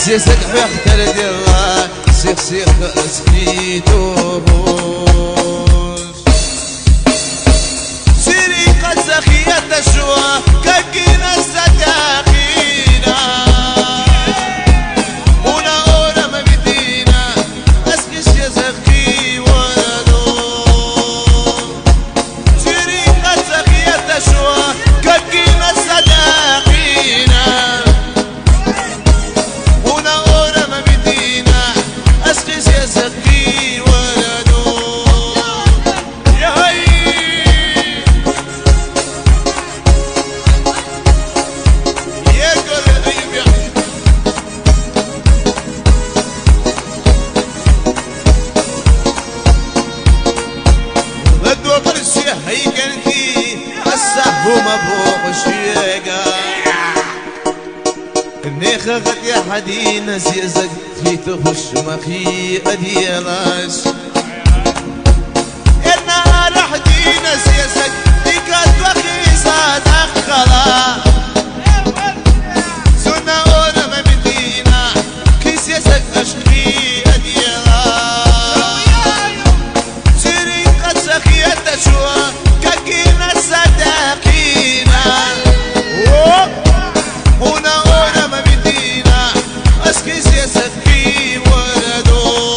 زيزك بختار ديرها سيخ سيخ سكيتوش سيري قد زخيت الشوا كاكينا الصداقينا ونا أورا ما بدينا أسكش يا زخي ولدو سيري قد زخيت الشوا كاكينا الصداقينا ونا أورا ما بدينا أسكش يا زخي ولدو يا هاي يا قلبي يا بدو برشي هي قلبي السحو مبوق الشيقة النيخة غد يا حدينا زيزك في تخش مخي أديلاش النهار حدينا زيزك ديكات وخيصة دخلا سنة أولا ما بدينا كيس يزك أشخي أديلاش سيري قد سخيت شوا كاكينا الصداقينا هنا أولا ما بدينا أسكيس يزك في ولدو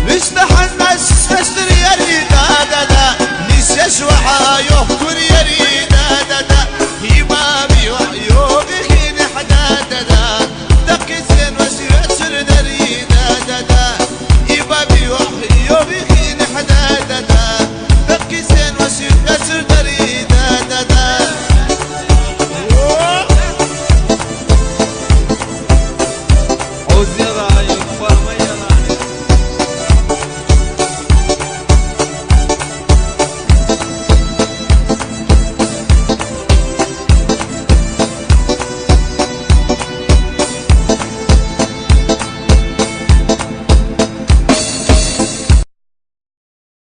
نشتح الناس فاشتري يا ريدا دادا نسيش وحايو كل يا ريدا دادا يبابي وعيوبي خين حدا دادا دقي زين وسير سر ريدا دادا يبابي وعيوبي